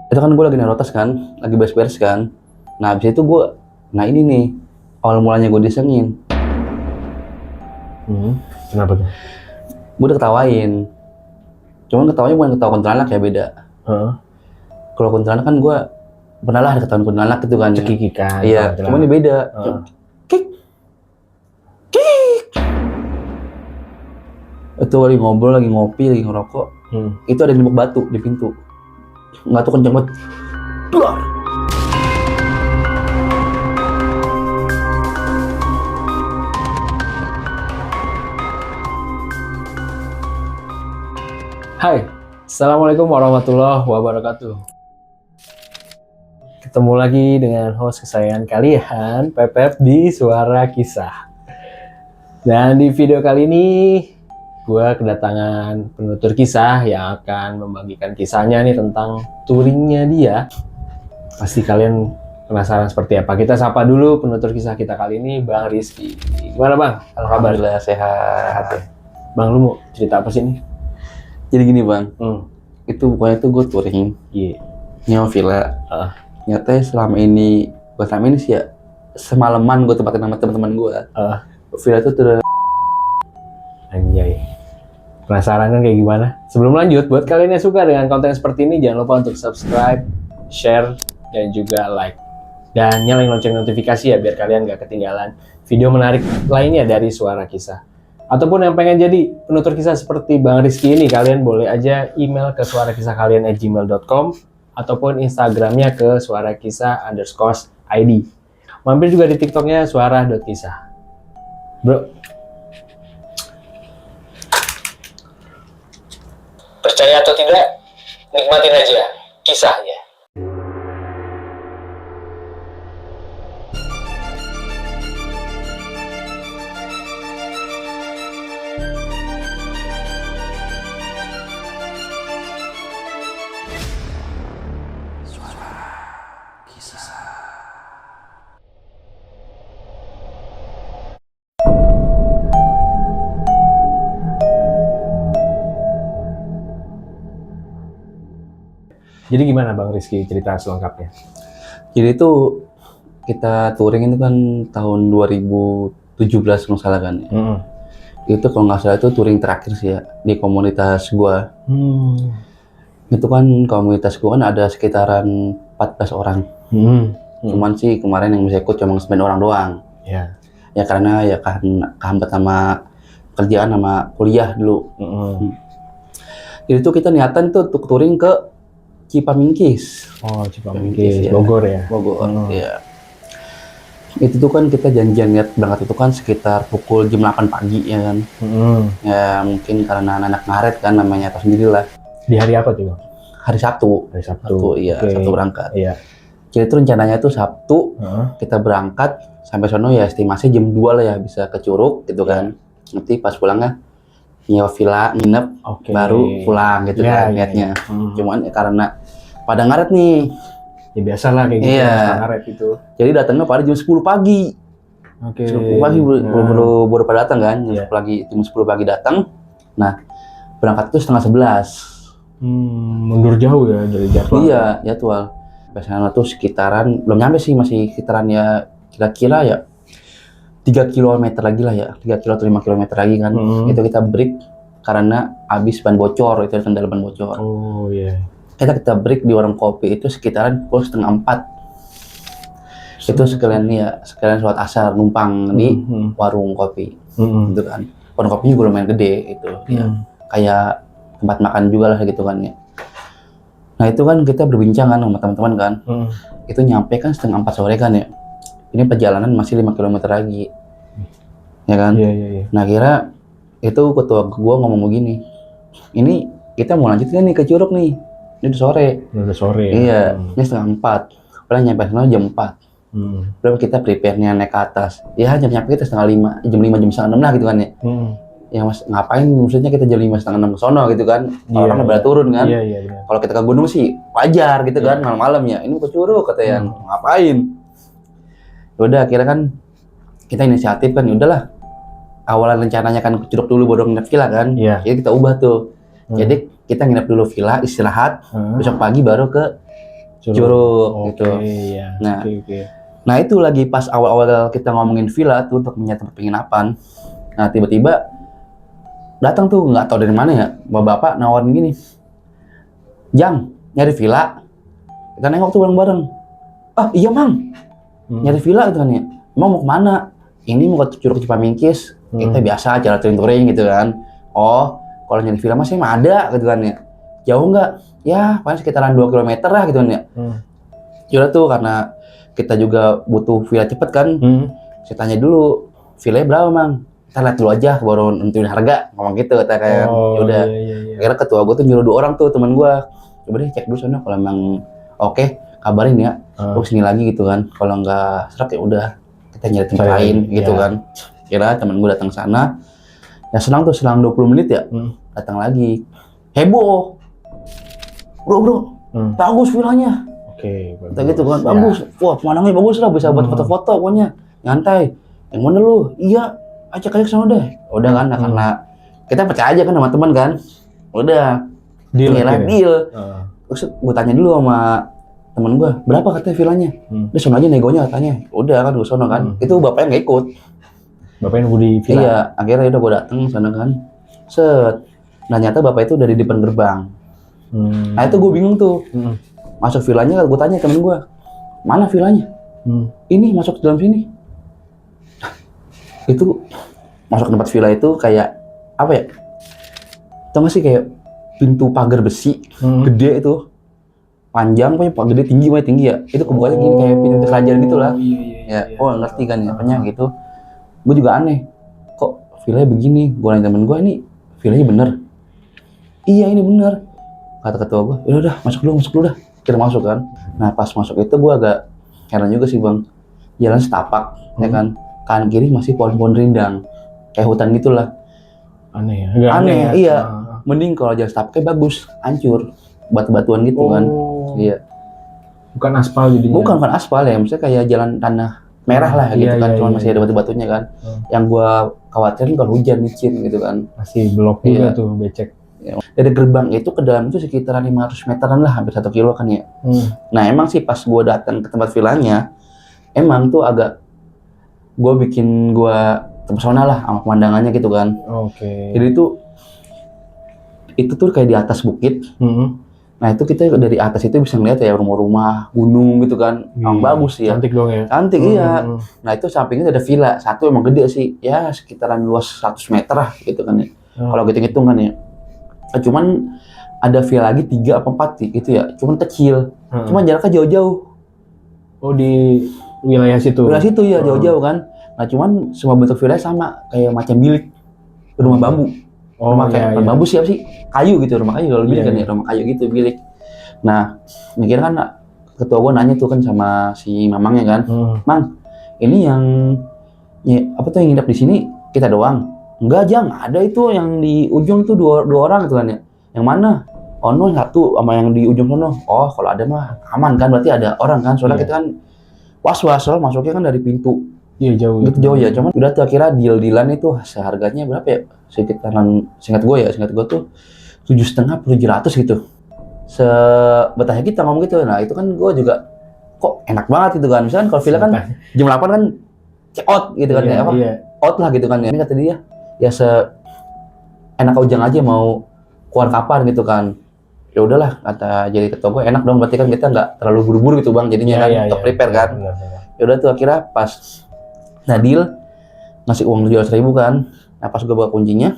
Itu kan gue lagi nerotas kan, lagi beres-beres kan. Nah abis itu gue, nah ini nih awal mulanya gue disengin. Kenapa tuh? Gue udah ketawain. Cuman ketawanya bukan ketawa kuntilanak ya, beda. Kalau kuntilanak kan gue pernah lah ada ketahuan kuntilanak gitu kan. Cekikikan. Iya, cuman ini beda. Kik. Itu lagi ngobrol, lagi ngopi, lagi ngerokok. Itu ada nembak batu di pintu. Nggak tuh kenceng banget. Duar. Hai, Assalamualaikum warahmatullahi wabarakatuh. Ketemu lagi dengan host kesayangan kalian, Pepep di Suara Kisah. Dan di video kali ini, gue kedatangan penutur kisah yang akan membagikan kisahnya nih tentang touringnya dia. Pasti kalian penasaran seperti apa. Kita sapa dulu penutur kisah kita kali ini, Bang Rizky. Gimana Bang? Alhamdulillah sehat. Ya. Bang, lu mau cerita apa sih nih? Jadi gini bang, itu pokoknya tuh gue touring, nyewa villa. Nyata selama ini sih ya, semalaman gue tempatin sama teman-teman gue. Villa itu tuh Anjay. Penasaran kan kayak gimana? Sebelum lanjut, buat kalian yang suka dengan konten seperti ini, jangan lupa untuk subscribe, share, dan juga like. Dan nyalain lonceng notifikasi ya, biar kalian gak ketinggalan video menarik lainnya dari Suara Kisah. Ataupun yang pengen jadi penutur kisah seperti Bang Rizky ini, kalian boleh aja email ke suarakisahkalian@gmail.com ataupun Instagramnya ke suarakisah_id. Mampir juga di TikToknya suara.kisah. Bro, percaya atau tidak, nikmatin aja kisahnya. Jadi gimana Bang Rizky cerita selengkapnya? Jadi itu kita touring itu kan tahun 2017 kalau salah kan. Itu kalau nggak salah itu touring terakhir sih ya di komunitas gua. Itu kan komunitas gua kan ada sekitaran 14 orang. Cuman sih kemarin yang bisa ikut cuma 9 orang doang. Ya karena ya kan kehambat sama kerjaan sama kuliah dulu. Jadi itu kita niatan tuh untuk touring ke Cipamingkis. Oh, Cipamingkis, Bogor ya? Bogor, iya. Itu tuh kan kita janjian niat berangkat itu kan sekitar pukul jam 8 pagi ya kan. Ya mungkin karena anak ngaret kan namanya, tahu sendiri lah. Di hari apa tuh Bang? Hari Sabtu. Hari Sabtu, iya. Okay. Sabtu berangkat. Iya. Jadi itu rencananya tuh Sabtu, kita berangkat sampai sono ya estimasi jam 2 lah ya bisa ke Curug gitu kan. Nanti pas pulangnya nyewa villa, nginep, baru pulang gitu kan niatnya. Cuman ya karena pada ngaret nih. Ya biasalah kayak gitu, ngaret itu. Jadi datangnya pada jam 10 pagi. 10 pagi baru pada datang kan, jam 10 pagi, jam 10 pagi datang. Nah, berangkat itu setengah 11. Mundur jauh ya dari jadwal. Iya, jadwal. Biasanya tuh sekitaran, belum nyampe sih, masih sekitaran ya kira-kira ya 3 km lagi lah ya, 3 km atau 5 km lagi kan. Itu kita break karena habis ban bocor, itu kendala ban bocor. Kita break di warung kopi itu sekitaran pukul 3:30. Itu sekalian sholat asar numpang di warung kopi. Gitu kan. Warung kopinya juga lumayan gede itu. Ya. Kayak tempat makan juga lah gitu kan ya. Nah itu kan kita berbincang kan sama teman-teman kan. Itu nyampe kan 3:30 sore kan ya. Ini perjalanan masih 5 km lagi. Ya kan? Nah kira itu ketua gua ngomong begini. Ini kita mau lanjut kan nih ke Curug nih. Ini udah sore. Iya, ini 3:30. Padahal nyampe sana jam 4. Belum kita prepare-nya naik ke atas. Ya jam nyampe kita 4:30, jam 5, jam 5:30 lah gitu kan ya. Ya mas, ngapain maksudnya kita jam 5, 5:30 ke sono gitu kan. Orang udah turun kan. Kalau kita ke gunung sih wajar gitu kan, malam-malam ya. Ini ke Curug katanya, ngapain? Udah akhirnya kan kita inisiatif kan, udahlah. Awalan rencananya kan ke Curug dulu baru nginep villa kan. Jadi kita ubah tuh. Jadi kita nginep dulu villa, istirahat, besok pagi baru ke Curug gitu. Iya. Nah, Oke. nah itu lagi pas awal-awal kita ngomongin villa tuh untuk mencari tempat penginapan. Nah tiba-tiba datang tuh nggak tahu dari mana ya, bapak nawarin gini, Jang nyari villa, kita nengok tuh bareng-bareng. Ah iya mang, nyari villa gitu kan ya. Emang mau kemana? Ini mau ke Curug Cipamingkis. Kita biasa jalan touring gitu kan. Oh kalau nyari villa masih mah ada gitu kan ya. Jauh nggak? Ya paling sekitaran 2 km lah gitu kan ya. Yaudah tuh karena kita juga butuh villa cepet kan. Saya tanya dulu, villanya berapa mang? Kita lihat dulu aja baru nentuin harga, ngomong gitu kata kayak. Yaudah. Akhirnya ketua gue tuh nyuruh 2 orang tuh teman gue. Coba deh cek dulu sana kalau emang oke, kabarin ya. Gue sini lagi gitu kan. Kalau nggak serak ya udah kita nyari tempat lain gitu kan. Kira teman gue datang sana. Ya selang 20 menit ya. Datang lagi. Heboh. Bro, bagus villanya. Oke, Kita gitu kan, bagus. Wah, pemandangannya bagus lah, bisa buat foto-foto pokoknya. Nyantai. Yang mana lu? Iya, ajak sana deh. Udah kan, karena kita percaya aja kan sama teman kan. Udah. Deal. Terus gue tanya dulu sama temen gue, berapa katanya villanya? Dia sono aja negonya katanya. Udah kan, gue sono kan. Itu bapaknya nggak ikut. Bapaknya nunggu di villa? Iya, akhirnya udah gue dateng sana kan. Set. Nah, nyata bapak itu udah di depan gerbang. Nah, itu gue bingung tuh. Masuk villanya, gue tanya temen gue, mana villanya? Ini masuk dalam sini. Itu masuk ke tempat villa itu kayak apa ya? Tau gak sih kayak pintu pagar besi gede itu, panjang, punya gede tinggi ya. Itu kebukanya gini kayak pintu kerajaan gitu lah. Ya, ngerti kan ya, apanya gitu. Gue juga aneh, kok villanya begini? Gue nanya temen gue, ini villanya bener? Iya ini bener. Kata ketua gue, udah masuk dulu dah. Kita masuk kan. Nah pas masuk itu gue agak heran juga sih bang. Jalan setapak, ya kan. Kanan kiri masih pohon-pohon rindang, kayak hutan gitulah. Aneh ya. Aneh ya. Iya. Mending kalau jalan setapaknya bagus, hancur, batu-batuan gitu kan. Iya. Bukan aspal jadinya. Bukan aspal ya, maksudnya kayak jalan tanah merah lah gitu kan. Cuma masih ada batu-batunya kan. Yang gue khawatirin kalau hujan licin gitu kan. Masih blok juga tuh becek. Dari gerbang itu ke dalam itu sekitaran 500 meteran lah, hampir 1 kilo kan ya. Nah emang sih pas gue datang ke tempat villanya, emang tuh agak gue terpesona lah sama pemandangannya gitu kan. Jadi itu tuh kayak di atas bukit. Nah itu kita dari atas itu bisa ngeliat ya rumah-rumah, gunung gitu kan. Emang bagus ya. Cantik dong ya. Cantik iya. Nah itu sampingnya ada villa, satu emang gede sih, ya sekitaran luas 100 meter lah gitu kan ya. Kalau hitung-hitung kan ya. Cuman ada villa lagi 3 apa 4 gitu ya, cuman kecil, cuman jaraknya jauh-jauh. Oh di wilayah situ? Wilayah situ ya, jauh-jauh kan. Nah cuman semua bentuk villa sama, kayak macam bilik, rumah bambu. Rumah kayak bambu siapa sih? Kayu gitu, rumah kayu kalau bilik kan ya, rumah kayu gitu bilik. Nah, mikir kan ketua gue nanya tuh kan sama si mamangnya kan, Mang, ini yang yang nginep di sini kita doang? Enggak Jang, ada itu yang di ujung itu dua orang gitu kan ya. Yang mana? Oh no, satu sama yang di ujung sono. Oh kalau ada mah aman kan, berarti ada orang kan. Soalnya kita kan was-was, soalnya masuknya kan dari pintu. Iya jauh. Gitu jauh ya, cuman udah tuh akhirnya deal-dealan itu seharganya berapa ya? Sekitaran, singkat gue tuh 7,5 per 700 gitu. Sebetahnya kita ngomong gitu. Nah itu kan gue juga kok enak banget gitu kan. Misalkan kalau villa kan jam 8 kan check out gitu kan ya, out lah gitu kan ya. Ini kata dia, ya enak ujang aja mau keluar kapan gitu kan. Ya udahlah kata jadi ketua gue, enak dong berarti kan kita nggak terlalu buru-buru gitu bang, jadinya kan untuk prepare kan. Ya udah tuh akhirnya pas Nadil ngasih uang 700.000 kan. Nah pas gue bawa kuncinya,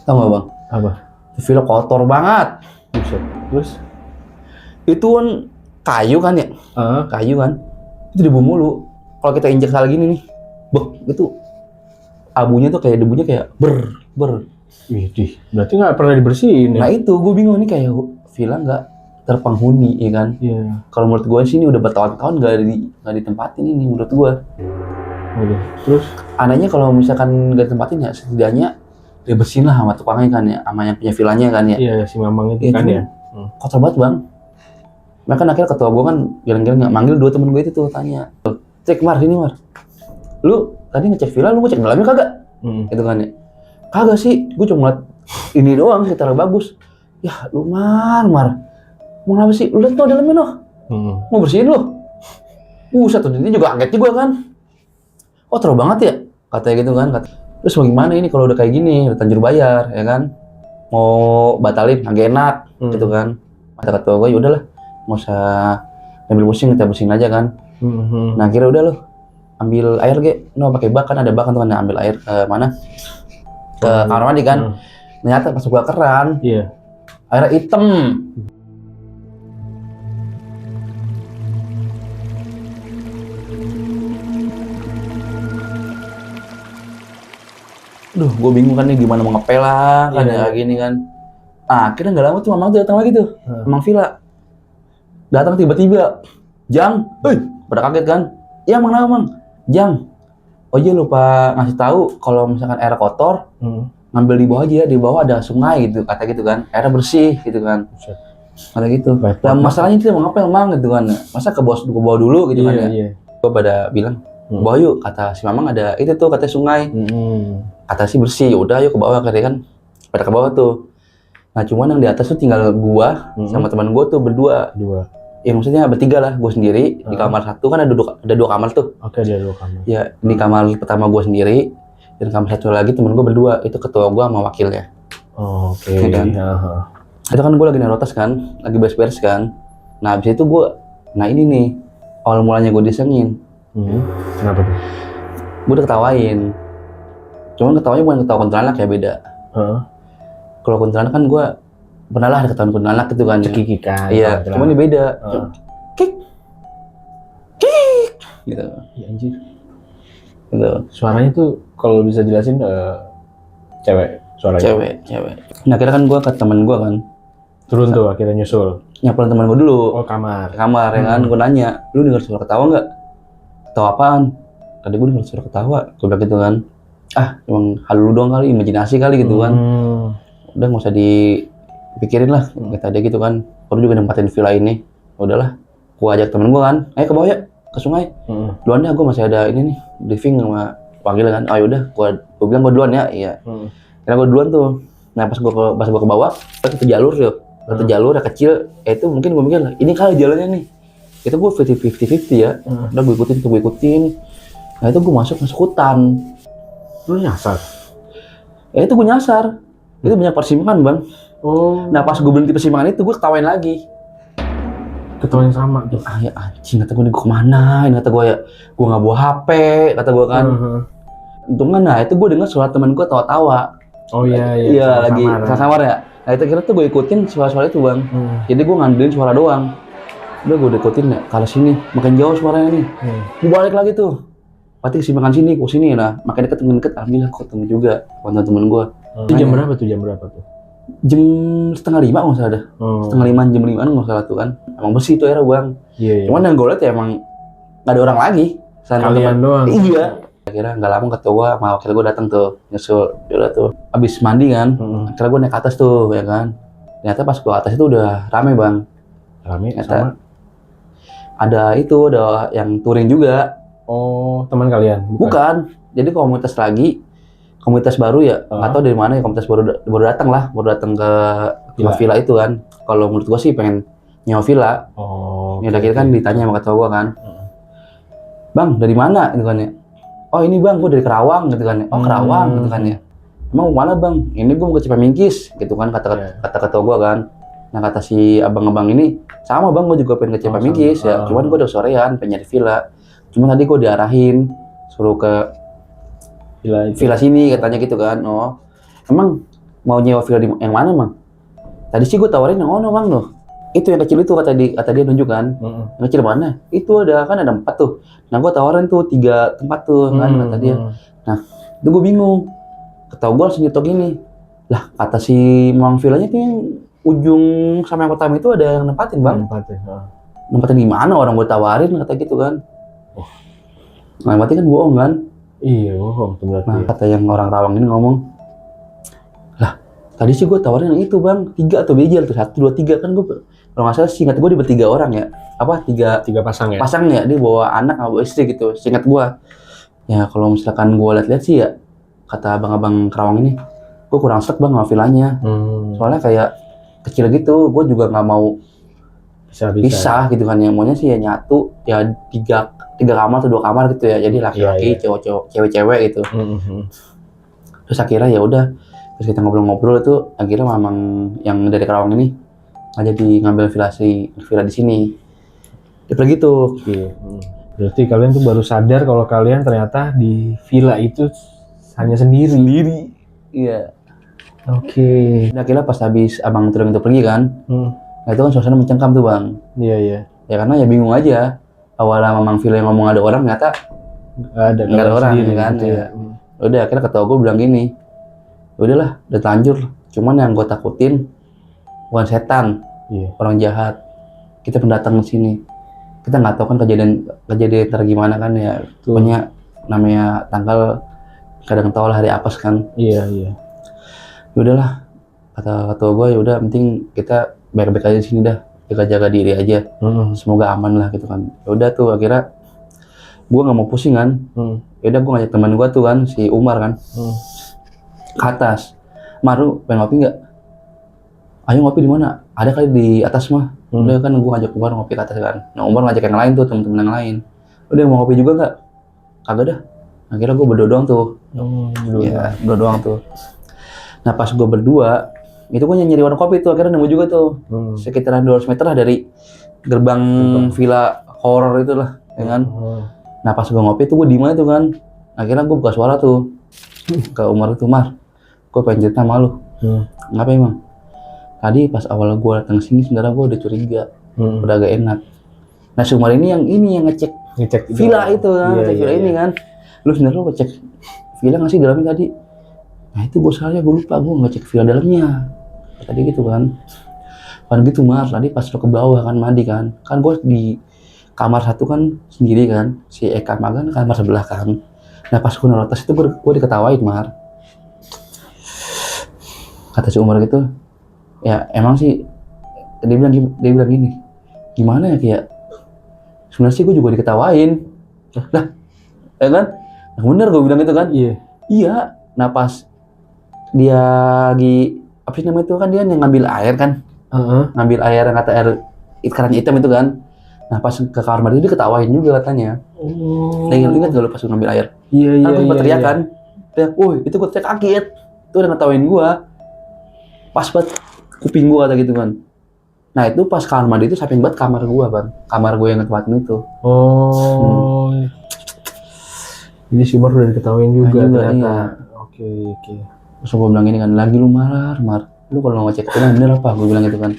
tau nggak bang? Apa? Villa kotor banget. Terus? Itu kan kayu kan ya, kayu kan, itu debu mulu. Kalau kita injek salah gini nih, itu abunya tuh kayak debunya kayak ber. Widih, berarti nggak pernah dibersihin ya? Nah itu gue bingung nih, kayak villa nggak terpenghuni ya kan? Iya. Kalau menurut gue sih ini udah bertahun-tahun nggak ditempatin ini menurut gue. Terus? Anehnya kalau misalkan nggak ditempatin ya setidaknya dibersihin lah sama tukangnya kan ya, sama yang punya villanya kan ya. Iya si mamang itu kan ya. Kotor banget bang. Mereka akhirnya ketua gue kan geleng-geleng nggak manggil 2 temen gue itu tuh tanya, cek Mar, sini Mar. Lu tadi ngecek villa, lu ngecek dalamnya kagak? Gitu kan ya. Kagak sih, gue cuma ngeliat ini doang, sekitar bagus. Ya lu Mar. mau kenapa sih? Lu lihat tuh dalamnya noh, mau bersihin lu. Buset tuh, ini juga kaget juga kan. Oh terlalu banget ya, katanya gitu kan. Terus mau gimana ini kalau udah kayak gini, udah terlanjur bayar, ya kan? Mau batalin, agak enak, gitu kan. Kata ketua gue, yaudahlah, nggak usah ambil pusing, kita bersihin aja kan. Nah kira udah lo, ambil air no pakai bak kan, ada bak kan tuh kan, ambil air ke mana? Ke kamar mandi kan. Ternyata pas gua keran, airnya hitam. Duh, gue bingung kan nih gimana mau ngepel lah kan ya gini kan. Akhirnya nggak lama tuh Mamang tuh datang lagi tuh, Mamang Villa. Datang tiba-tiba, Jang, pada kaget kan? Ya Mang, Mang, Jang. Oh iya lupa ngasih tahu kalau misalkan air kotor, ngambil di bawah aja, di bawah ada sungai gitu, kata gitu kan. Airnya bersih gitu kan. Kata gitu. Dan masalahnya itu mau ngepel Mang gitu kan. Masa ke bawah dulu gitu kan ya. Gue pada bilang, bawah yuk, kata si Mamang ada itu tuh katanya sungai. Kata si bersih, udah yuk ke bawah katanya kan. Pada ke bawah tuh. Nah cuman yang di atas tuh tinggal gua sama teman gua tuh berdua. Ya maksudnya bertiga lah, gua sendiri di kamar satu kan ada dua kamar tuh. Oke, ada 2 kamar. Ya di kamar pertama gua sendiri dan kamar satu lagi temen gua berdua, itu ketua gua sama wakilnya. Oke. Kan? Itu kan gua lagi nerotas kan, lagi beres-beres kan. Nah abis itu gua, nah ini nih awal mulanya gua disengin. Kenapa tuh? Gua udah ketawain. Cuman ketawanya bukan ketawa kuntilanak ya, beda. Kalau kuntilanak kan gue pernah lah ada ketahuan kuntilanak gitu kan. Cekikikan. Iya, cuman ini beda. Kik, gitu. Ya anjir. Gitu. Suaranya tuh kalau bisa jelasin cewek suaranya. Cewek. Nah akhirnya kan gue ke temen gue kan. Turun tuh akhirnya nyusul. Nyamperin temen gue dulu. Oh kamar. Kamar ya kan. Gue nanya, lu denger suara ketawa nggak? Ketawa apaan? Tadi gue denger suara ketawa. Gue bilang gitu kan. Emang halu doang kali, imajinasi kali gitu kan. Udah nggak usah dipikirin lah, kata dia gitu kan. Baru juga nempatin villa ini. Udahlah, gua ajak temen gua kan, ke bawah ya, ke sungai. Duluan dah, gua masih ada ini nih, briefing sama wakil kan. Oh yaudah, gua bilang gua duluan ya, iya. Karena gua duluan tuh. Nah pas gua ke bawah, satu jalur tuh, satu jalur yang kecil. Itu mungkin gua mikir lah, ini kali jalannya nih. Itu gua 50-50 ya. Udah gua ikutin. Nah itu gua masuk hutan. Lu nyasar? Itu gua nyasar. Itu banyak persimpangan bang. Nah pas gue berhenti persimpangan itu gue ketawain lagi. Ketawain sama tuh. Ya anjing, kata gue nih gue kemana? Ini kata gue ya, gue nggak bawa HP, kata gue kan. Untungnya nah itu gue dengar suara teman gue tawa-tawa. Oh iya. Iya lagi samar ya. Nah itu kira tuh gue ikutin suara-suara itu bang. Jadi gue ngandelin suara doang. Udah gue ikutin ya, kalau sini makin jauh suaranya nih. Gue balik lagi tuh. Berarti kesimpangan sini, ke sini. Nah makin deket, alhamdulillah ketemu juga teman gue. Itu jam berapa tuh? Jam 4:30 nggak salah dah. 4:30 jam 5 nggak salah tuh kan. Emang bersih tuh airnya bang. Iya. Cuman yang gue liat ya emang nggak ada orang lagi. Kalian doang. Iya. Akhirnya nggak lama ketua gue sama wakil gue datang tuh nyusul. Yaudah tuh. Abis mandi kan. Akhirnya gue naik ke atas tuh ya kan. Ternyata pas gue atas itu udah rame bang. Rame sama? Ada yang touring juga. Oh teman kalian? Bukan. Jadi komunitas baru ya, nggak tahu dari mana ya, komunitas baru datang ke villa itu kan. Kalau menurut gua sih pengen nyewa villa. Ini udah kan ditanya sama ketua gua kan, bang dari mana gitu kan ya. Oh ini bang, gua dari Kerawang gitu kan ya. Oh Kerawang gitu kan ya. Emang mau mana bang? Ini gua mau ke Cipamingkis gitu kan, kata ketua gua kan. Nah kata si abang-abang ini, sama bang gua juga pengen ke Cipamingkis ya. Cuman gua udah sorean pengen nyari villa. Cuman tadi gua diarahin suruh ke villa sini katanya gitu kan. Oh emang mau nyewa villa yang mana mang? Tadi sih gue tawarin yang ono mang loh. Itu yang kecil itu kata dia nunjuk kan. Yang kecil mana? Itu ada 4 tuh. Nah gue tawarin tuh 3 tempat tuh kan kata dia. Nah itu gue bingung. Ketawa gue langsung nyetok gini. Lah kata si mang villanya tuh yang ujung sama yang pertama itu ada yang nempatin bang. Nempatin gimana orang gue tawarin kata gitu kan. Nah berarti kan bohong kan. Iya, bohong tuh berarti. Nah, kata yang orang Rawang ini ngomong, lah, tadi sih gue tawarin yang itu bang, 3 atau bejel tuh, 1, 2, 3 kan gue, kalau nggak salah seingat gue dia ber3 orang ya, apa 3 pasang ya? Pasang ya, dia bawa anak sama bawa istri gitu, seingat gue. Ya kalau misalkan gue lihat-lihat sih ya, kata abang-abang Kerawang ini, gue kurang sek bang sama villanya, soalnya kayak kecil gitu, gue juga nggak mau pisah gitu kan, yang maunya sih ya nyatu ya tiga kamar atau 2 kamar gitu ya, jadi laki-laki cowok-cowok cewek-cewek gitu. Terus akhirnya ya udah, terus kita ngobrol-ngobrol itu akhirnya mamang yang dari Karawang ini nggak jadi ngambil villa di sini. Dia pergi tuh. Berarti kalian tuh baru sadar kalau kalian ternyata di villa itu hanya sendiri. Iya. Oke. Nah, akhirnya pas habis abang Tudang itu pergi kan, nah itu kan suasana mencengkam tuh bang. Iya. Ya karena ya bingung aja. Awalnya mamang villa yang ngomong ada orang, ternyata nggak ada orang sendiri, kan. gitu ya. Udah akhirnya ketua gue bilang gini, udahlah udah terlanjur. Cuman yang gue takutin bukan setan, orang jahat. Kita pendatang di sini. Kita nggak tahu kan kejadian ntar gimana kan ya. Pokoknya namanya tanggal kadang tahu lah hari apes kan. Iya. Ya udahlah, kata ketua gue, ya udah penting kita baik-baik aja di sini dah, kita jaga diri aja, semoga aman lah gitu kan. Ya udah tuh akhirnya gue nggak mau pusing kan. Ya udah gue ngajak teman gue tuh kan, si Umar kan, ke atas. Maru pengen ngopi nggak? Ayo ngopi di mana? Ada kali di atas mah. Udah kan gue ngajak Umar ngopi ke atas kan. Nah Umar ngajak yang lain tuh, temen-temen yang lain. Udah mau ngopi juga nggak? Kagak dah. Akhirnya gue berdua doang tuh. Iya, berdua doang tuh. Nah pas gue berdua, itu gue nyari warung kopi tuh, akhirnya nemu juga tuh. Sekitaran 200 meter lah dari gerbang villa horor itu lah, ya kan. Nah pas gue ngopi tuh gue diem aja tuh kan. Akhirnya gue buka suara tuh ke Umar itu, Mar, gue pengen cerita sama lu. Ngapa emang? Tadi pas awal gue datang sini sebenarnya gue udah curiga, udah agak enak. Nah si Umar ini yang ngecek villa itu kan, ngecek villa ini kan. Lu sebenarnya lu ngecek villa nggak sih dalamnya tadi? Nah itu gue salahnya, gue lupa gue ngecek villa dalamnya. Tadi gitu kan. Kan gitu Mar, tadi pas lu ke bawah kan mandi kan. Kan gue di kamar satu kan sendiri kan. Si Eka magan kamar sebelah kan. Nah pas gue naruh tas itu gue diketawain Mar. Kata si Umar gitu, ya emang sih dia bilang gini, gimana ya kayak sebenarnya sih gue juga diketawain. Lah, ya kan? Nah bener gue bilang gitu kan. Iya. Nah pas dia lagi apa sih namanya itu kan, dia yang ngambil air kan, ngambil air yang kata air keran hitam itu kan. Nah pas ke kamar mandi dia ketawain juga katanya. Nah ingat gak lu pas ngambil air? Kan gue teriak kan, teriak, woi itu gue teriak kaget, itu udah ngetawain gue, pas banget kuping gue kata gitu kan. Nah itu pas kamar mandi itu samping banget kamar gue bang, kamar gue yang ngetempatin itu. Jadi si Umar udah diketawain juga ternyata. Iya. Oke. Terus gue bilang gini kan, lagi lu Mar, lu kalau ngecek itu bener apa? Gue bilang gitu kan.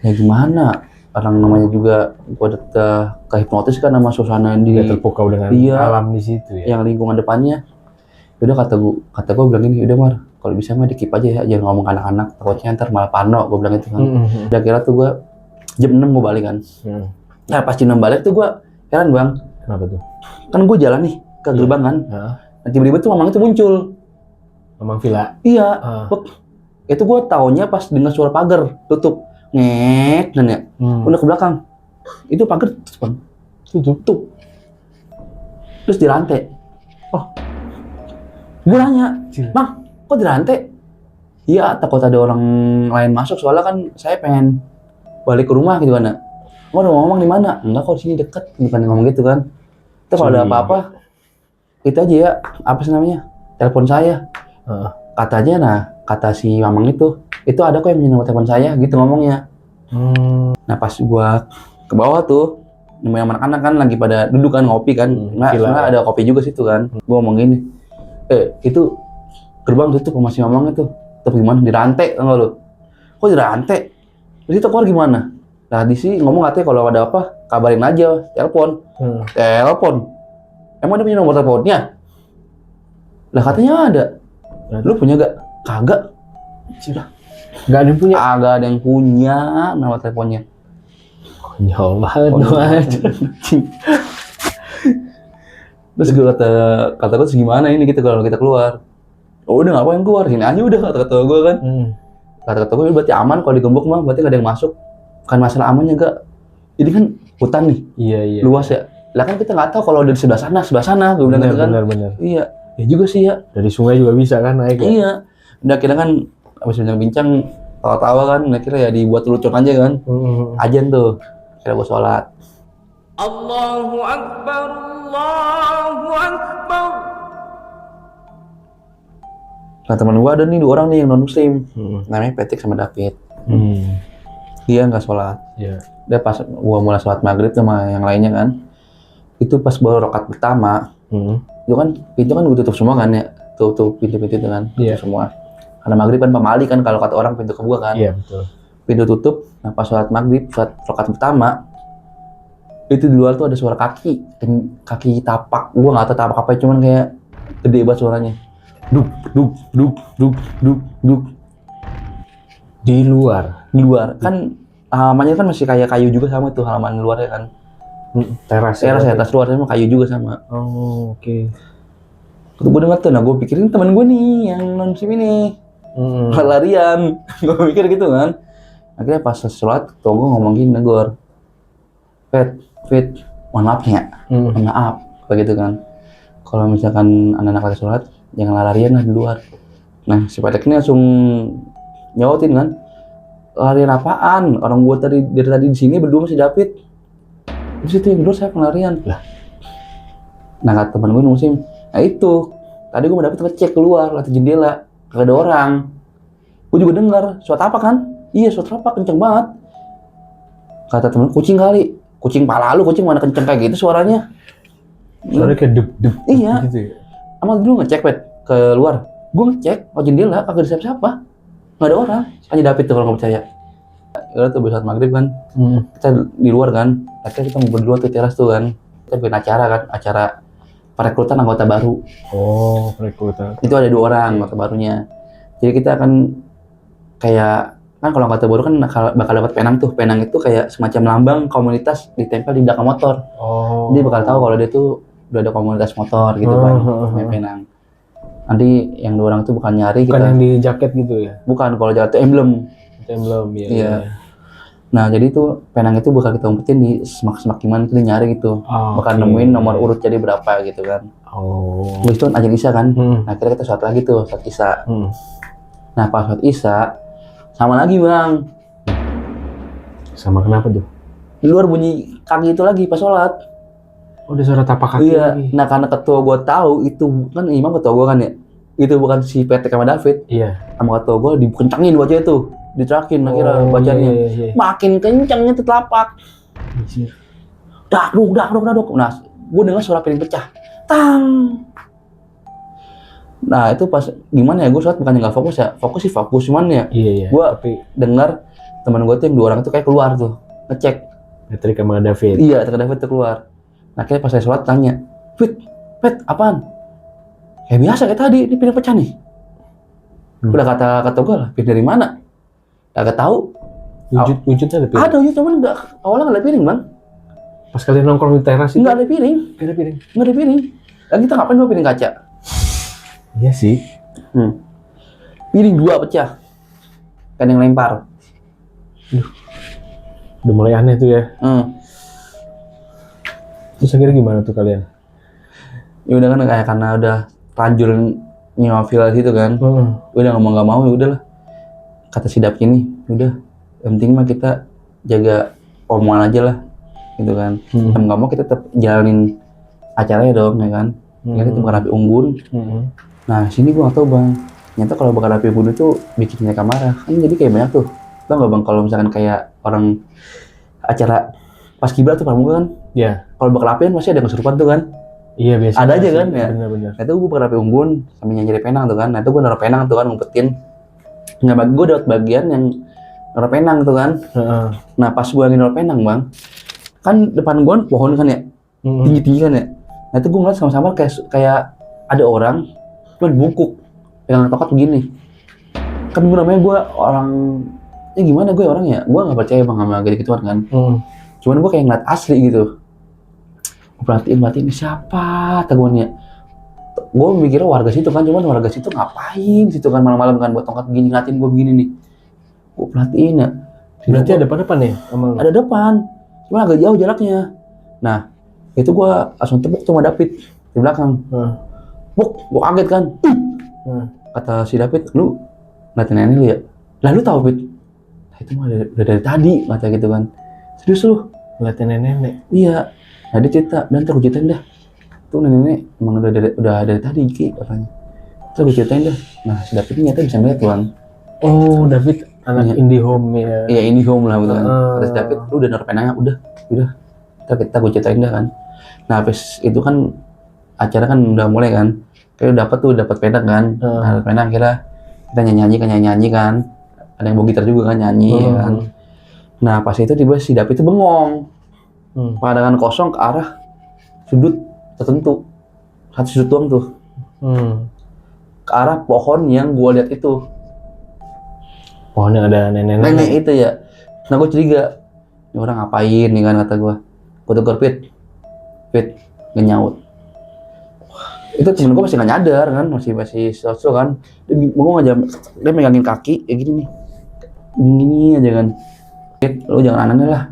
Ya gimana? Orang namanya juga gue udah kehipnotis kan sama suasana yang terpukau dengan alam di situ ya. Yang lingkungan depannya. Udah kata gue bilang gini, udah Mar, kalau bisa mah dikip aja ya, jangan ngomong ke anak-anak, takutnya ntar malah parno, gue bilang gitu kan. Udah kira tuh gue jam 6 gue balik kan. Nah pas jam 6 balik tuh gue heran bang. Kenapa tuh? Kan gue jalan nih ke gerbang kan. Nah tiba-tiba tuh mamang itu muncul. Mamang villa? Iya. Itu gue taunya pas dengar suara pagar tutup. Ngek dan ya. Udah ke belakang. Itu pagar tutup. Terus dirantai. Gue nanya, Bang, kok dirantai? Iya, takut ada orang lain masuk, soalnya kan saya pengen balik ke rumah gitu kan. Mau ngomong di mana? Enggak kok, di sini deket, bukan ngomong gitu kan. Terus kalau ada apa-apa, itu aja ya, apa sih namanya? Telepon saya. Katanya, nah, kata si mamang itu ada kok yang punya nomor telepon saya, gitu ngomongnya. Nah pas gua ke bawah tuh, nemuin anak-anak kan lagi pada duduk kan ngopi kan. Nah, sebenarnya ada kopi juga situ kan. Gua ngomong gini, itu gerbang tutup sama si mamang itu. Tapi gimana? Dirantai, enggak lu? Kok dirantai? Terus itu keluar gimana? Nah di sini ngomong katanya kalau ada apa, kabarin aja, telepon. Telepon? Emang ada punya nomor teleponnya? Lah katanya ada. Lu punya gak? Kagak. Gak ada yang punya? Agak ada yang punya nomor teleponnya. Konyol banget. Terus gue kata gue gimana ini gitu kalau kita keluar? Oh udah ngapain keluar, sini aja udah kata gue kan. Kata gue berarti aman kalau digembok mah, berarti gak ada yang masuk. Bukan masalah amannya gak. Ini kan hutan nih, iya. Luas ya. Lah kan kita nggak tahu kalau dari sebelah sana, gue bilang gitu kan. Benar. Iya, ya juga sih ya. Dari sungai juga bisa kan naik ya? Iya. Udah kira kan abis bincang-bincang, tawa-tawa kan, kira ya dibuat lucu aja kan. Ajan tuh. Kira gue sholat. Allahu Akbar, Allahu Akbar. Nah teman gue ada nih 2 orang nih yang non muslim, namanya Patrick sama David. Dia nggak sholat. Iya. Dia pas gue mulai sholat maghrib sama yang lainnya kan, itu pas baru rakaat pertama, itu kan pintu kan gue tutup semua kan ya, tutup pintu-pintu itu kan, tutup semua. Karena maghrib kan pamali kan, kalau kata orang pintu kebuka kan. Iya betul. Pintu tutup. Nah pas sholat maghrib, sholat rakaat pertama, itu di luar tuh ada suara kaki tapak. Gue nggak tahu tapak apa, cuman kayak gede banget suaranya. Duk, duk, duk, duk, duk, duk. Di luar Kan halamannya kan masih kayak kayu juga sama tuh halaman luarnya kan. teras Teras ya, atas luarnya mah kayu juga sama. Oh oke. Waktu gue denger tuh, nah gue pikirin temen gue nih yang non muslim ini larian. Gue mikir gitu kan. Akhirnya pas sholat, tuh gue ngomong gini, negor, Fit, mohon maaf ya, mohon maaf, begitu kan. Kalau misalkan anak-anak lagi sholat, jangan larian lah di luar. Nah si Patrick ini langsung nyautin kan, larian apaan? Orang gue dari tadi di sini berdua masih David. Terus itu yang dulu saya pelarian. Lah. Nah kata teman gue muslim, nah itu tadi gue David ngecek keluar lewat jendela, gak ada orang. Gue juga dengar suara apa kan? Iya suara apa kenceng banget. Kata temen, kucing kali, kucing pala lu, kucing mana kenceng kayak gitu suaranya. Suaranya kayak dep Iya. gitu ya. Amal dulu ngecek Pet ke luar. Gue ngecek lewat jendela, kagak ada siapa-siapa, nggak ada orang. Hanya David tuh kalau nggak percaya. Ya tuh saat maghrib kan, kita di luar kan, akhirnya kita mau berdua ke teras tuh kan, kita bikin acara kan, acara perekrutan anggota baru. Oh perekrutan. Itu ada 2 orang anggota barunya. Jadi kita akan kayak kan kalau anggota baru kan bakal dapat penang tuh. Penang itu kayak semacam lambang komunitas ditempel di belakang motor. Oh. Dia bakal tahu kalau dia tuh udah ada komunitas motor gitu kan, punya penang. Nanti yang 2 orang tuh bukan nyari Bukan kita. yang di jaket gitu ya? Bukan, kalau jaket itu emblem. Emblem ya. Iya. Nah jadi tuh penang itu bakal kita umpetin di semak-semak gimana kita nyari gitu. Bakal nemuin nomor urut jadi berapa gitu kan. Oh. Terus itu kan azan isya kan. Nah akhirnya kita sholat lagi tuh, sholat isya. Nah pas sholat isya sama lagi bang. Sama kenapa tuh? Di luar bunyi kaki itu lagi pas sholat. Oh ada suara tapak kaki Iya. lagi. Nah karena ketua gue tahu itu kan imam ketua gue kan ya. Itu bukan si Patrick sama David. Iya. Sama ketua gue dikencangin bacanya tuh. Diterakin akhirnya bacanya. Iya. Makin kencangnya tuh telapak. Dak duk. Nah, gue dengar suara piring pecah. Tang. Nah, itu pas gimana ya? Gue sholat bukannya nggak fokus ya? Fokus sih fokus, cuman ya. Iya. Gue Tapi dengar teman gue tuh yang 2 orang tuh kayak keluar tuh, ngecek. Patrick sama David. Iya, terkadang David tuh keluar. Nah, kayak pas saya sholat tanya, Pet, apaan? Kayak biasa kayak tadi, ini piring pecah nih. Udah kata gue lah, piring dari mana? Gak tahu. Wujudnya ada piring. Ada wujud, cuman awalnya nggak ada piring bang. Pas kalian nongkrong di teras itu Nggak ada piring. Nggak ada piring. Lagi kita ngapain bawa piring kaca? Iya sih. Piring 2 pecah. Kan yang lempar. Udah mulai aneh tuh ya. Terus akhirnya gimana tuh kalian? Ya udah kan kayak karena udah terlanjur nyewa villa situ kan. Udah ngomong nggak mau ya udahlah. Kata si Dap ini, udah yang penting mah kita jaga omongan aja lah. Gitu kan. Nggak mau kita tetap jalanin acaranya dong ya kan. Ya kita bakal rapi unggun. Nah sini gua nggak tahu bang. Ternyata kalau bakal rapi unggun itu bikin mereka marah. Kan jadi kayak banyak tuh. Tau nggak bang kalau misalkan kayak orang acara pas kiblat tuh pramuka kan. Iya. Kalau bakal rapian masih ada kesurupan tuh kan. Iya biasa. Ada aja kan ya. Benar-benar. Nah itu gue bakal rapi unggun sambil nyari penang tuh kan. Nah itu gue naruh penang tuh kan ngumpetin. Nah bagi gue dapat bagian yang naruh penang tuh kan. Nah pas gue lagi naruh penang bang, kan depan gue pohon kan ya, tinggi-tinggi kan ya. Nah itu gue ngeliat sama-sama kayak ada orang cuma bungkuk pegang tongkat begini. Kan gue namanya gue orang, ya gimana gue orangnya, gue nggak percaya bang sama gitu-gituan kan. Cuman gue kayak ngeliat asli gitu. Perhatiin siapa teguannya. Gue mikirnya warga situ kan, cuman warga situ ngapain situ kan malam-malam kan buat tongkat begini ngeliatin gue begini nih. Gue perhatiin ya. Berarti ada depan ya? Ada depan, cuma agak jauh jaraknya. Nah itu gue langsung tepuk sama David di belakang. Buk, gue kaget kan. Kata si David, lu ngeliatin nenek lu ya? Lah lu tahu David? Nah, itu mah udah dari tadi kata gitu kan. Serius lu? Ngeliatin nenek. Iya. Nah dia cerita, dan ntar gue ceritain dah. Tuh nenek emang udah dari tadi Ki katanya. Terus gue ceritain dah. Nah si David ini ternyata bisa ngeliat Bang. Oh, David anak Iya. indie home ya. Iya ini home lah gitu kan. Ah. Terus David, lu udah naruh penanya, udah. Kita gue ceritain dah kan. Nah habis itu kan acara kan udah mulai kan. Kayak dapat pena kan. Nah pena akhirnya kita nyanyi kan. Ada yang bawa gitar juga kan nyanyi ya kan. Nah pas itu tiba si David itu bengong. Pandangan kosong ke arah sudut tertentu. Satu sudut doang tuh. Ke arah pohon yang gua lihat itu. Pohon yang ada nenek-nenek. Itu ya. Nah gue curiga. Ini orang ngapain nih kan kata gua. Gua tegur Fit nggak nyaut. Itu temen gua masih nggak nyadar kan, masih sosok kan. Dia bengong aja, dia megangin kaki kayak gini nih. Gini aja kan. Fit, lu jangan aneh lah.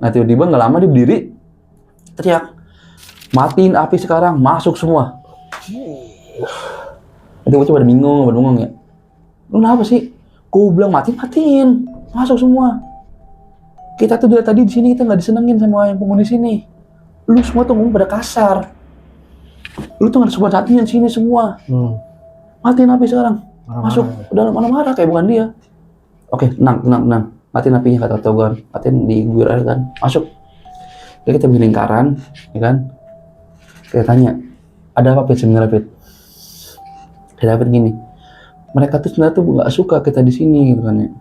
Nah tiba-tiba nggak lama dia berdiri, teriak, matiin api sekarang, masuk semua. Itu gue coba bengong ya. Lu kenapa sih? Gue bilang matiin, masuk semua. Kita tuh dari tadi di sini kita nggak disenengin sama yang penghuni sini. Lu semua tuh ngomong pada kasar. Lu tuh nggak ada sobat hatinya di sini semua. Matiin api sekarang, masuk. Udah marah-marah kayak bukan dia. Oke, tenang. Matiin apinya kata Togan, matiin di guir air kan, masuk. Jadi kita bikin lingkaran, ya kan? Kita tanya, ada apa Fit sebenarnya Fit? Kita dapat gini, mereka tuh sebenarnya tuh nggak suka kita di sini gitu kan ya.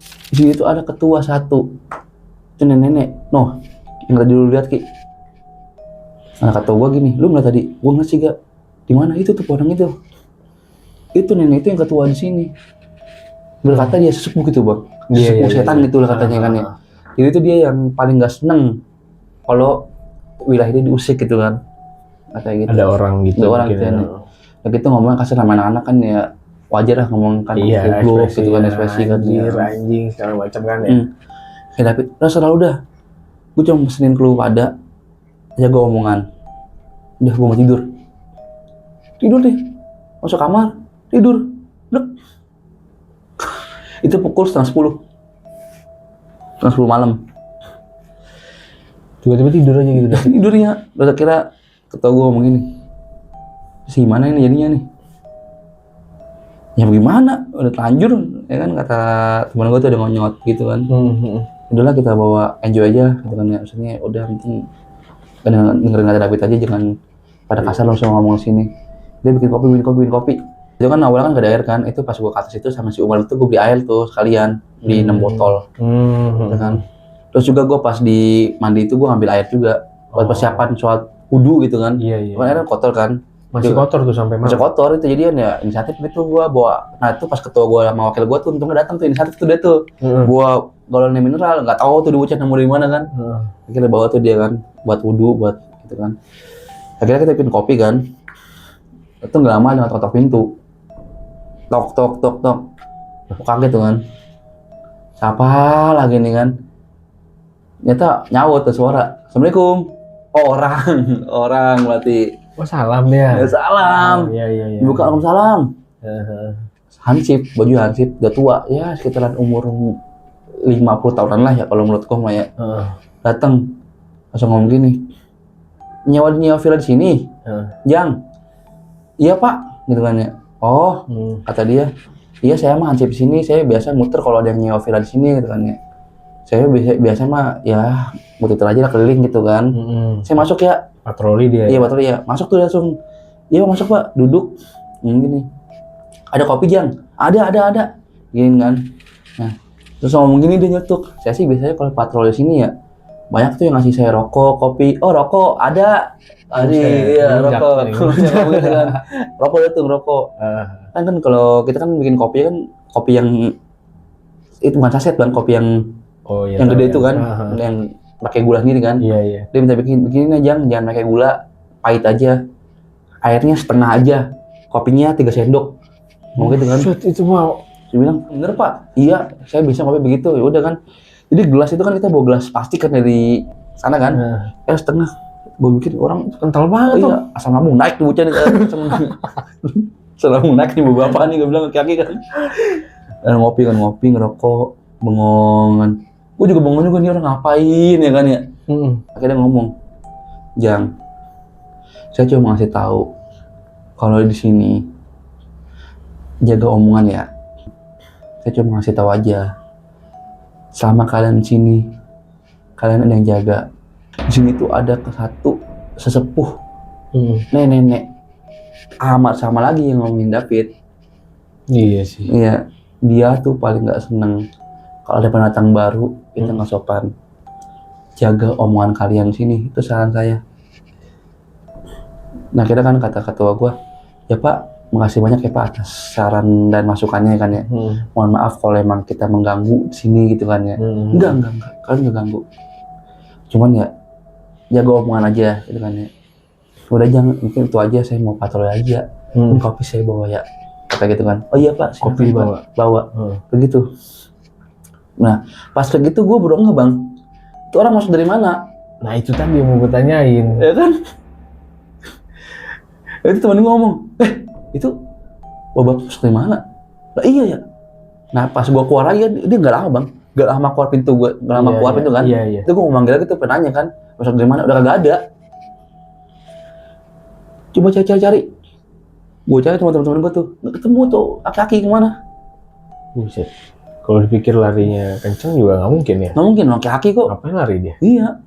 Di sini tuh ada ketua satu, itu nenek. Noh, yang tadi dulu lihat Ki. Nah kata gua gini, lu ngeliat tadi, gua ngeliat sih gak? Di mana itu tuh orang itu? Itu nenek itu yang ketua di sini. Berkata dia sesepuh gitu Bang. Sesepuh setan gitu lah katanya kan ya. Jadi itu dia yang paling gak seneng kalau wilayah dia diusik gitu kan. Katanya gitu. Ada orang gitu. Ada orang gitu ya. Nah kita ngomong kasar sama anak-anak kan ya wajar lah ngomong kan goblok gitu kan, ekspresi kan. Anjing segala macam kan ya. Ya David, udah selalu udah. Gue cuma pesenin ke lu pada jaga omongan. Udah gue mau tidur. Tidur deh. Masuk kamar, tidur. Blek. Itu pukul 9:30. 9:30 malam. Tiba-tiba tidur aja gitu. Tidur ya. Udah kira ketua gue ngomong gini. Si gimana ini jadinya nih? Ya bagaimana? Udah telanjur ya kan kata teman gue tuh ada ngonyot gitu kan. Udahlah kita bawa enjoy aja gitu kan ya. Maksudnya udah penting dengerin kata David aja, jangan pada kasar langsung ngomong sini. Dia bikin kopi. Itu kan awalnya kan gak ada air kan, itu pas gua ke atas itu sama si Umar itu gua beli air tuh sekalian, beli 6 botol. Gitu kan. Terus juga gua pas di mandi itu gua ngambil air juga buat persiapan sholat wudu gitu kan. Iya. Kan airnya kotor kan. Masih kotor tuh sampai malam. Masih kotor itu jadian ya inisiatif itu gua bawa. Nah itu pas ketua gua sama wakil gua tuh untungnya datang tuh inisiatif tuh dia tuh. Gua galonnya mineral, nggak tahu tuh dibocah nemu di mana kan. Akhirnya bawa tuh dia kan buat wudu buat gitu kan. Akhirnya kita bikin kopi kan. Itu nggak lama dengan ketok pintu. Tok. Aku kaget tuh kan. Siapa lagi nih kan? Ternyata nyaut tuh suara. Assalamualaikum. Orang berarti. Oh salam dia. Ya, salam. Iya. Buka salam. Hansip, baju Hansip udah tua ya sekitaran umur 50 tahunan lah ya kalau menurutku mah ya. Datang langsung ngomong gini. Nyewa villa di sini. Jang. Iya Pak, gitu kan ya. Oh, kata dia. Iya saya mah Hansip di sini, saya biasa muter kalau ada yang nyewa villa di sini gitu kan ya. Saya biasa mah ya muter aja lah keliling gitu kan. Saya masuk ya. Patroli dia. Iya patroli ya. Masuk tuh langsung. Iya masuk Pak, duduk. Gini. Ada kopi Jang? Ada. Gini kan. Nah, terus ngomong gini dia nyetuk. Saya sih biasanya kalau patroli sini ya banyak tuh yang ngasih saya rokok, kopi. Oh rokok ada. Iya rokok. Rokok itu ngerokok. Kan kalau kita kan bikin kopi kan kopi yang itu bukan saset bang, kopi yang yang gede itu kan, yang pakai gula sendiri kan. Iya. Dia minta bikin aja, jangan pakai gula, pahit aja. Airnya setengah aja, kopinya 3 sendok. Mau gitu kan? Itu mau. Dia bilang, bener Pak, iya saya bisa kopi begitu. Ya udah kan. Jadi gelas itu kan kita bawa gelas plastik kan dari sana kan. Setengah. Gue bikin orang kental banget tuh. Iya, asam lambung naik tuh bocah nih. Asam lambung naik nih bawa apa nih gue bilang ke kaki kan. Ngopi ngerokok, bengongan. Gue juga bengong juga nih orang ngapain ya kan ya. Akhirnya ngomong, Jang, saya cuma ngasih tahu kalau di sini jaga omongan ya. Saya cuma ngasih tahu aja. Selama kalian di sini, kalian ada yang jaga. Di sini tuh ada satu sesepuh, nenek amat sama lagi yang ngomongin David. Iya sih. Iya, dia tuh paling nggak seneng kalau ada pendatang baru itu nggak sopan. Jaga omongan kalian sini, itu saran saya. Nah, kita kan kata ketua gue, ya Pak, makasih banyak ya Pak atas saran dan masukannya kan ya. Mohon maaf kalau emang kita mengganggu di sini gitu kan ya. Enggak, kalian nggak ganggu. Cuman ya jaga omongan aja gitu kan ya. Udah jangan, mungkin itu aja, saya mau patroli aja. Kopi saya bawa ya, kata gitu kan. Oh iya Pak, Kopi bawa. Begitu. Nah, pas kayak gitu gue bodoh nggak bang? Itu orang masuk dari mana? Nah itu tadi yang mau gue tanyain. Ya kan? Itu temen gue ngomong, itu bapak masuk dari mana? Lah iya ya. Nah pas gue keluar lagi, dia nggak lama bang, nggak lama keluar pintu gue, nggak lama keluar pintu kan? Iya. Itu gue mau manggil lagi tuh penanya kan, masuk dari mana? Udah kagak ada. Coba cari. Gue cari teman-teman gue tuh, nggak ketemu tuh, laki-laki kemana? Buset. Kalau dipikir larinya kenceng juga nggak mungkin ya? Nggak mungkin, laki-laki kok. Ngapain lari dia? Iya.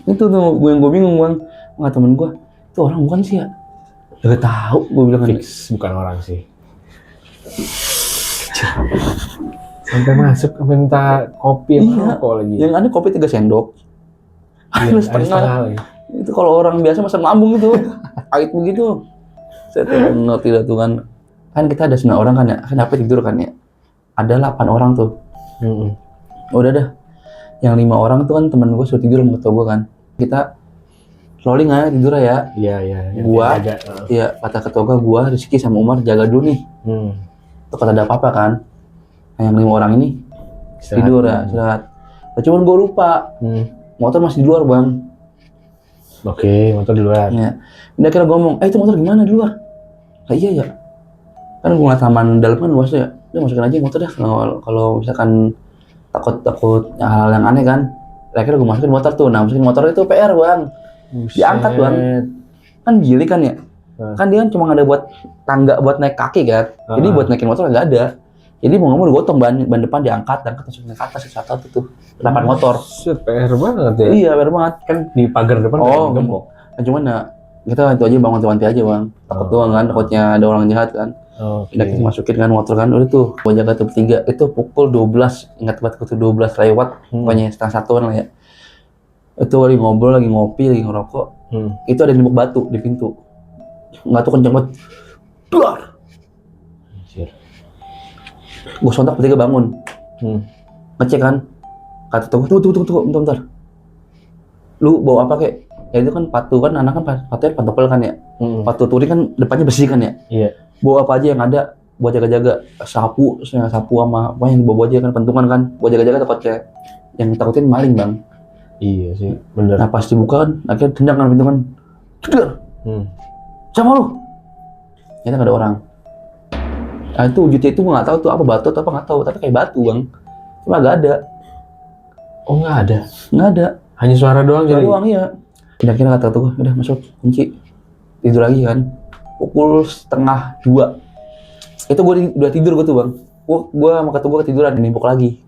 Itu tuh gue bingung bang, nggak temen gue, itu orang bukan sih ya? Gak tahu, gue bilang Fix bukan orang sih. Sampai masuk, sampai minta kopi iya. Rokok lagi. Yang ada kopi 3 sendok. Iya, Air setengah. lagi. Itu kalau orang biasa masak lambung itu, pahit begitu. Saya tuh tidak tuh kan. Kan kita ada 9 orang kan ya, kan apa tidur kan ya. Ada 8 orang tuh. Udah dah. Yang 5 orang tuh kan temen gue suruh tidur sama ketua gue kan. Kita rolling aja tidur ya. Iya. Gua, iya kata ketua gua, Rizky sama Umar jaga dulu nih. Tuh kata ada apa-apa kan. Nah, yang 5 orang ini tidur ya, istirahat. Nah, cuman gua lupa, motor masih di luar bang. Oke, motor di luar. Ya. Udah kira gua ngomong, itu motor gimana di luar? Nah, iya ya. Kan gua ngeliat taman dalam kan luas ya. Udah masukin aja motor dah. Kalau misalkan takut hal yang aneh kan. Akhirnya gua masukin motor tuh. Nah, masukin motor itu PR bang. Diangkat bang, kan gili kan ya, kan dia kan cuma ada buat tangga buat naik kaki kan, jadi buat naikin motor nggak ada, jadi mau nggak mau digotong ban depan diangkat langsung naik ke atas satu tuh 8 motor. PR banget ya. Iya PR banget Kan di pagar depan gembok. Nah, cuman ya kita itu aja bangun aja bang, takut doang kan, takutnya ada orang jahat kan. Udah kita masukin kan motor kan, udah tuh gua jaga tuh bertiga, itu pukul 12, ingat banget itu 12 lewat, pokoknya setengah satuan lah ya. Itu lagi ngobrol, lagi ngopi, lagi ngerokok. Itu ada nembok batu di pintu. Nggak tuh kenceng banget. Duar. Gue sontak bertiga bangun. Ngecek kan. Kata tunggu, bentar. Lu bawa apa kek? Ya itu kan patu kan, anak kan patunya pantopel kan ya. Patu touring kan depannya besi kan ya. Iya. Bawa apa aja yang ada buat jaga-jaga. Sapu sama apa yang dibawa aja kan, pentungan kan. Buat jaga-jaga takutnya. Yang takutin maling bang. Iya sih, bener. Nah pas dibuka kan, akhirnya tendang kan pintu kan, jedar, sama lu, ternyata nggak ada orang. Nah itu wujudnya itu gue nggak tahu tuh apa batu atau apa nggak tahu, tapi kayak batu bang, cuma nggak ada. Oh nggak ada? Nggak ada. Hanya suara doang jadi? Suara doang iya. Kira-kira kata tuh, udah masuk kunci, tidur lagi kan, pukul 1:30. Itu gue udah tidur gue tuh bang, gue sama kata gue ketiduran, nimbok lagi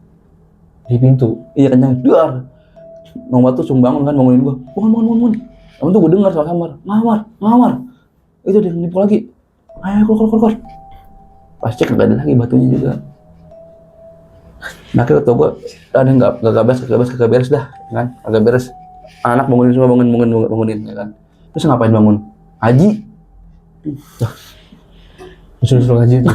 di pintu. Iya kencang, duar. Nomor tuh langsung bangun kan, bangunin gue, bangun. Namun tuh gue dengar suara kamar, ngamar. Itu dia nipu lagi, ayo keluar. Pas cek nggak ada lagi batunya juga. Nah akhirnya tuh gue, ada nggak beres dah, kan? Agak beres. Anak bangunin semua, bangunin, ya kan? Terus ngapain bangun? Haji. Suruh ngaji tuh.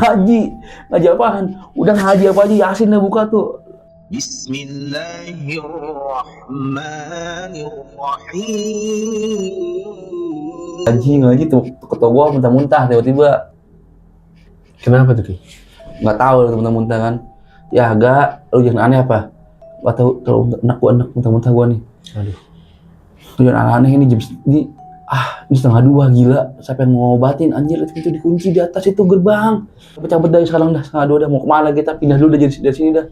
Ngaji apaan? Udah ngaji apa aja, Yasin dah buka tuh. Bismillahirrahmanirrahim. Ngaji tuh ketua gua muntah-muntah tiba-tiba. Kenapa tuh Ki? Nggak tahu tuh muntah-muntah kan. Ya agak, lu jangan aneh apa? Gak tahu kalau anak muntah-muntah gua nih. Aduh. Lu jangan aneh ini ini 1:30 gila. Siapa yang ngobatin anjir, itu dikunci di atas itu gerbang. Cabut dari sekarang dah 1:30 dah, mau kemana kita? Pindah dulu dari sini dah.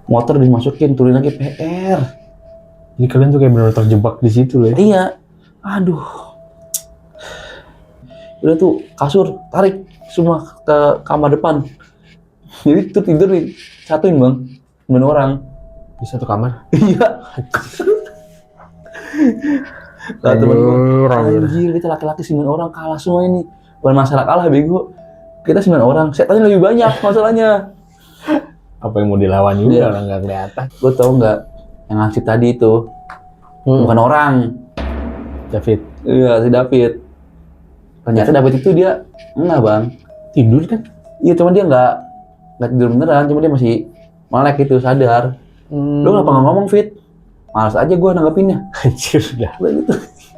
Motor dimasukin, turun lagi PR. Jadi kalian tuh kayak benar terjebak di situ loh ya. Iya, aduh. Udah tuh kasur tarik semua ke kamar depan. Jadi tuh tidur nih satuin bang, 9 orang. Di satu kamar. Iya. Lah temen gue, Anjir. anjir kita laki-laki 9 orang kalah semua ini. Bukan masalah kalah bego. Kita 9 orang, setannya lebih banyak masalahnya. Apa yang mau dilawan juga Iya. orang nggak kelihatan. Gue tau nggak yang ngasih tadi itu bukan orang. David Iya si David. Ternyata David itu dia enggak bang. tidur kan? Iya cuma dia nggak tidur beneran, cuma dia masih melek gitu sadar. Lu kenapa nggak ngomong Fit? Males aja gue nanggepinnya. Anjir dah. Udah gitu.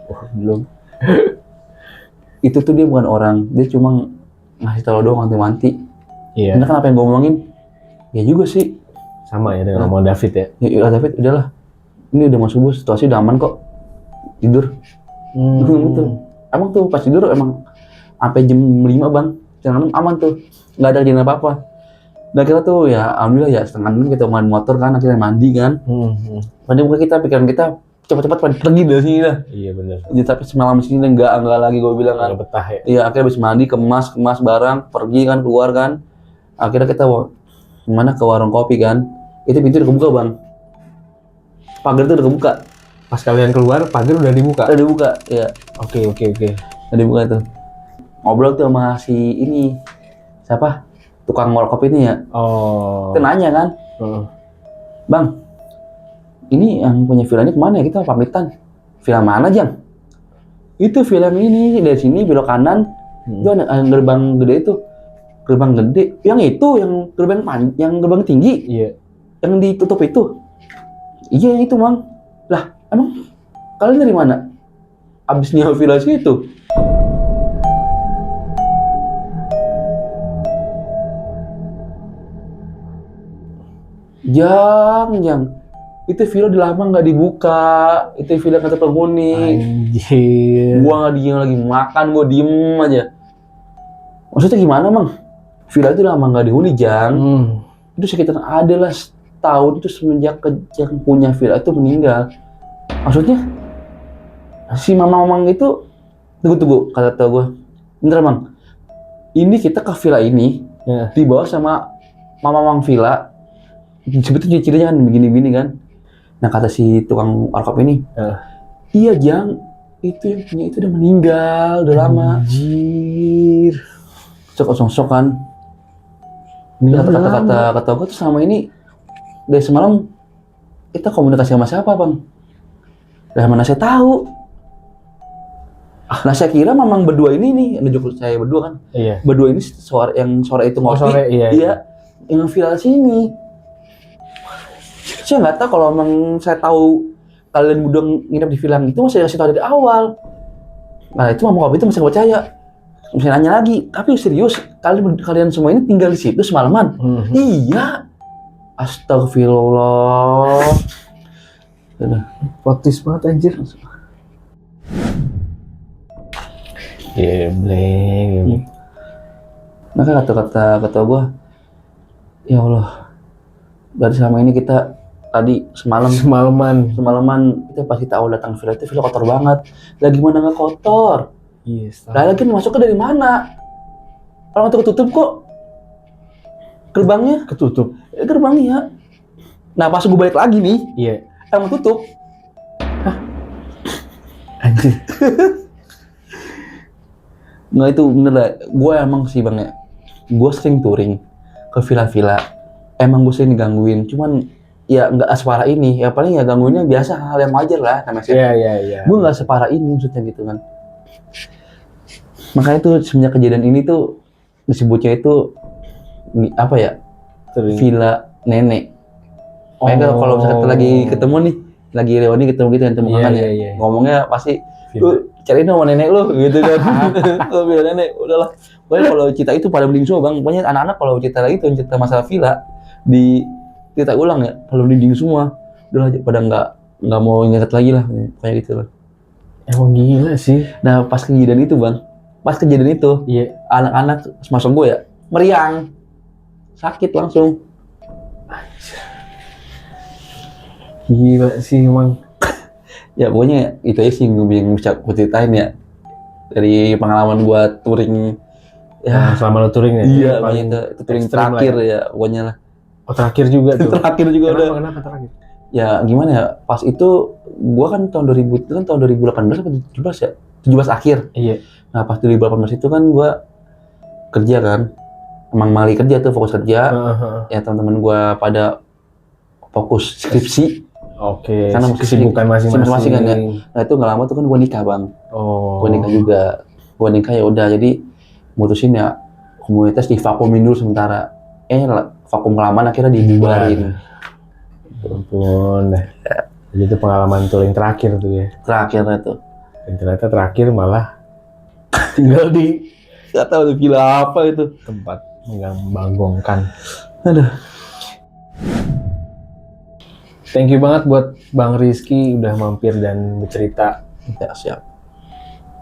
Oh, belum. Itu tuh dia bukan orang, dia cuma ngasih tahu doang manti-manti. Iya. Bener kan apa yang gue ngomongin? Ya juga sih. Sama ya dengan omongan David ya. Ya David udahlah. Ini udah mau subuh, situasi udah aman kok. Tidur. Gitu. Emang tuh pas tidur emang sampai jam 5 bang, jam 6 aman tuh, nggak ada kejadian apa-apa. Dan kita tuh ya alhamdulillah ya setengah 6 kita main motor kan, akhirnya mandi kan. Pada muka kita, pikiran kita cepat-cepat pergi dari sini dah. Iya benar. Ya, tapi semalam di sini enggak lagi gue bilang kan. Nggak betah ya. Iya akhirnya habis mandi kemas barang, pergi kan keluar kan. Akhirnya kita kemana ke warung kopi kan. Itu pintu udah kebuka bang. Pagar itu udah kebuka. Pas kalian keluar pagar udah dibuka. Udah dibuka, ya. Oke. Udah dibuka tuh. Ngobrol tuh sama si ini. Siapa? Tukang warung kopi ini ya. Oh. Kita nanya kan. Bang, ini yang punya villa ini kemana ya? Kita pamitan. Villa mana, Jang? Itu villa ini, dari sini belok kanan. Itu ada gerbang gede itu. Gerbang gede. Yang itu, yang gerbang tinggi. Iya. Yang ditutup itu. Iya, yang itu, Bang. Lah, emang kalian dari mana? Abis nyewa villa situ. Jang. Itu villa udah lama nggak dibuka. Itu villa kata penghuni. Anjir. Gua nggak diem lagi makan, gua diem aja. Maksudnya gimana, Bang? Villa itu lama nggak dihuni, Jang. Itu sekitar ada lah setahun itu semenjak yang punya villa itu meninggal. Maksudnya si mamang itu tunggu kata gua. Bentar, Bang. Ini kita ke villa ini Ya. dibawa sama mamang villa. Sebetulnya ciri-cirinya kan begini-begini kan. Nah kata si tukang warkop ini, iya Jang, itu yang punya itu udah meninggal, udah lama. Anjir. Sok kan. Ini kata gue tuh selama ini dari semalam kita komunikasi sama siapa bang? Dari mana saya tahu? Nah saya kira memang berdua ini nih, nunjuk saya berdua kan. Iya. Berdua ini sore itu ngopi. Sore, iya. Yang villa sini. Saya nggak tahu kalau emang saya tahu kalian berdua nginep di villa itu masih kasih tahu dari awal. Nah itu mama kopi itu masih nggak percaya. Masih nanya lagi, tapi serius kalian semua ini tinggal di situ semalaman? Iya. Astagfirullah. Potis banget anjir. Bleng. Nah kata gue, ya Allah, dari selama ini kita tadi semalaman kita pasti tahu datang villa itu villa kotor banget. Lagi mana nggak kotor? Yes. Lah lagi masuknya dari mana? Orang itu ketutup kok. Gerbangnya Ketutup. Gerbangnya. Nah pas gue balik lagi nih, Iya. emang tutup. Anjir. Nggak itu bener lah. Gue emang sih bang ya. Gue sering touring ke villa-villa. Emang gue sering digangguin. Cuman ya nggak separah ini. Ya paling ya gangguinnya biasa, hal yang wajar lah. Iya. Gue nggak separah ini maksudnya gitu kan. Makanya tuh semenjak kejadian ini tuh disebutnya itu apa ya? Villa nenek. Makanya kalau misalnya kita lagi ketemu nih, lagi reuni ketemu gitu kan teman-teman ya. Iya. Ngomongnya pasti lu cariin sama nenek lu gitu kan. Lu bilang nenek, udahlah. Pokoknya kalau cerita itu pada mending semua bang. Pokoknya anak-anak kalau cerita lagi tuh cerita masalah villa di cerita ulang ya, kalau mending semua. Udahlah pada nggak mau ingat lagi lah, kayak gitu lah. Emang gila sih. Nah pas kejadian itu bang, Iya. anak-anak masuk gue ya meriang, sakit langsung. Gila sih emang. Ya pokoknya itu aja sih yang bisa gue ceritain ya dari pengalaman gua touring Nah, ya. selama lo touring ya? Iya, paling itu touring ekstrim lah terakhir ya pokoknya lah. Oh terakhir juga tuh? Terakhir juga udah. Kenapa terakhir? Ya gimana ya, pas itu gua kan tahun 2000 itu kan tahun 2018 atau 17 ya? 17 akhir. Iya. Nah pas 2018 itu kan gua kerja kan. Emang mali kerja tuh, fokus kerja. Ya teman-teman gua pada fokus skripsi. Oke, Karena kesibukan masing-masing kan ya. Nah itu nggak lama tuh kan gua nikah bang. Oh. Gua nikah juga. Gua nikah ya udah, jadi mutusin ya komunitas divakumin dulu sementara. Vakum kelamaan akhirnya dibubarin. Ampun deh. Jadi itu pengalaman touring terakhir tuh ya. Terakhir itu. Dan ternyata terakhir malah tinggal di Gak tahu tuh villa apa itu. tempat mengganggongkan. Aduh. Thank you banget buat Bang Rizky udah mampir dan bercerita. Ya siap.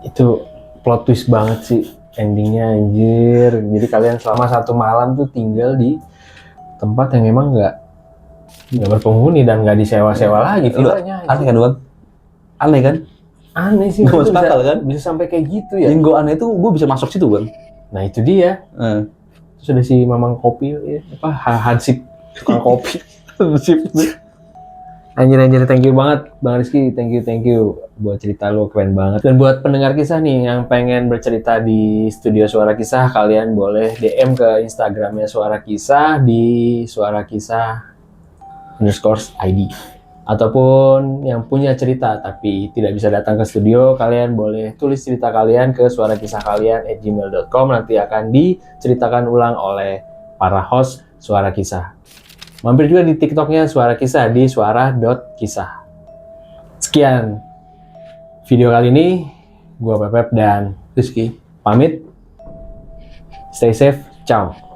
Itu plot twist banget sih endingnya anjir. Jadi kalian selama 1 malam tuh tinggal di tempat yang memang nggak berpenghuni dan nggak disewa-sewa lagi villanya. Aneh kan bang? Aneh kan? Aneh sih. Nggak itu masuk akal kan? Bisa sampai kayak gitu ya. Yang gue aneh itu gue bisa masuk situ bang. Nah itu dia. Eh. Terus ada si Mamang Kopi ya, apa Hansip tukang kopi. Sip. Anjir, thank you banget Bang Rizky, thank you buat cerita lo, keren banget. Dan buat pendengar kisah nih yang pengen bercerita di studio Suara Kisah, kalian boleh DM ke Instagramnya Suara Kisah di suarakisah_ID. Ataupun yang punya cerita tapi tidak bisa datang ke studio, kalian boleh tulis cerita kalian ke suarakisahkalian@gmail.com, nanti akan diceritakan ulang oleh para host Suara Kisah. Mampir juga di TikToknya Suara Kisah di suara.kisah. Sekian video kali ini, gua Pepep dan Rizky. pamit. Stay safe, ciao.